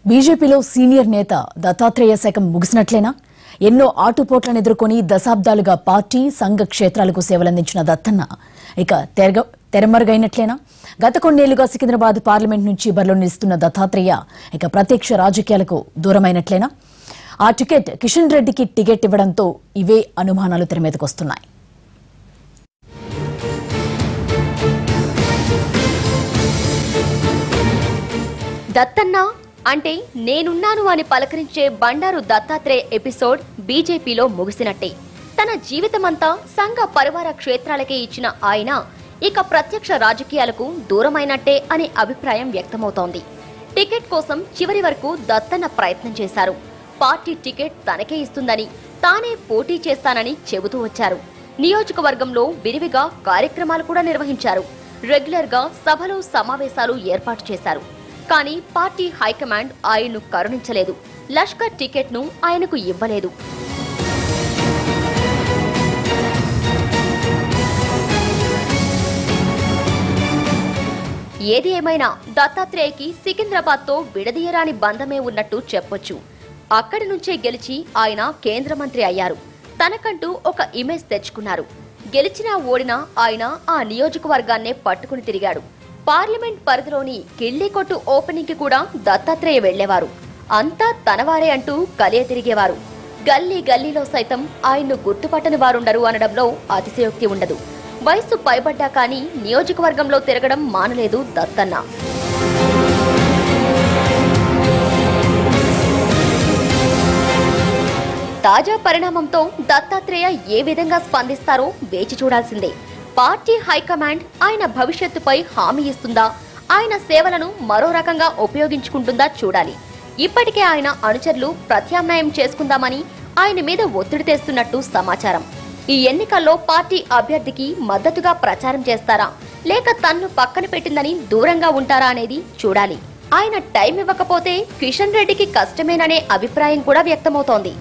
బీజేపీలో సీనియర్ నేత దత్తాత్రేయ శకం ముగిసినట్లేనా? ఎన్నో ఆటుపోట్లను ఎదుర్కొని దశాబ్దాలుగా పార్టీ సంఘ క్షేత్రాలకు సేవలందించిన దత్తన్న ఇక తెరమరుగైనట్లేనా? గత కొన్నేళ్లుగా సికింద్రాబాద్ పార్లమెంట్ నుంచి బరిలో నిలుస్తున్న దత్తాత్రేయ ఇక ప్రత్యక్ష రాజకీయాలకు దూరమైనట్లేనా? ఆ టికెట్ కిషన్ రెడ్డికి టికెట్ ఇవ్వడంతో ఇవే అనుమానాలు తెరమీదకొస్తున్నాయి. దత్తన్న అంటే నేనున్నాను అని పలకరించే బండారు దత్తాత్రేయ ఎపిసోడ్ బీజేపీలో ముగిసినట్టే. తన జీవితమంతా సంఘ పరివార క్షేత్రాలకే ఇచ్చిన ఆయన ఇక ప్రత్యక్ష రాజకీయాలకు దూరమైనట్టే అనే అభిప్రాయం వ్యక్తమవుతోంది. టికెట్ కోసం చివరి వరకు దత్తన్న ప్రయత్నం చేశారు. పార్టీ టికెట్ తనకే ఇస్తుందని, తానే పోటీ చేస్తానని చెబుతూ వచ్చారు. నియోజకవర్గంలో విరివిగా కార్యక్రమాలు కూడా నిర్వహించారు. రెగ్యులర్ గా సభలు సమావేశాలు ఏర్పాటు చేశారు. కానీ పార్టీ హైకమాండ్ ఆయన్ను కరుణించలేదు. లష్కర్ టికెట్ ను ఆయనకు ఇవ్వలేదు. ఏది ఏమైనా దత్తాత్రేయకి సికింద్రాబాద్ తో విడదీయరాని బంధమే ఉన్నట్టు చెప్పొచ్చు. అక్కడి నుంచే గెలిచి ఆయన కేంద్ర మంత్రి అయ్యారు. తనకంటూ ఒక ఇమేజ్ తెచ్చుకున్నారు. గెలిచినా ఓడినా ఆయన ఆ నియోజకవర్గాన్నే పట్టుకుని తిరిగాడు. పార్లమెంట్ పరిధిలోని కిళ్ళికొట్టు ఓపెనింగ్ కి కూడా దత్తాత్రేయ వెళ్లేవారు. అంతా తనవారే అంటూ కలియ తిరిగేవారు. గల్లీ గల్లీలో సైతం ఆయన్ను గుర్తుపట్టని వారుండరు అనడంలో అతిశయోక్తి ఉండదు. వయసు పైబడ్డా కానీ నియోజకవర్గంలో తిరగడం మానలేదు దత్తన్న. తాజా పరిణామంతో దత్తాత్రేయ ఏ విధంగా స్పందిస్తారో వేచి చూడాల్సిందే. పార్టీ హైకమాండ్ ఆయన భవిష్యత్తుపై హామీ ఇస్తుందా, ఆయన సేవలను మరో రకంగా ఉపయోగించుకుంటుందా చూడాలి. ఇప్పటికే ఆయన అనుచరులు ప్రత్యామ్నాయం చేసుకుందామని ఆయన మీద ఒత్తిడి తెస్తున్నట్టు సమాచారం. ఈ ఎన్నికల్లో పార్టీ అభ్యర్థికి మద్దతుగా ప్రచారం చేస్తారా, లేక తన్ను పక్కన పెట్టిందని దూరంగా ఉంటారా అనేది చూడాలి. ఆయన టైం ఇవ్వకపోతే కిషన్ రెడ్డికి కష్టమేననే అభిప్రాయం కూడా వ్యక్తమవుతోంది.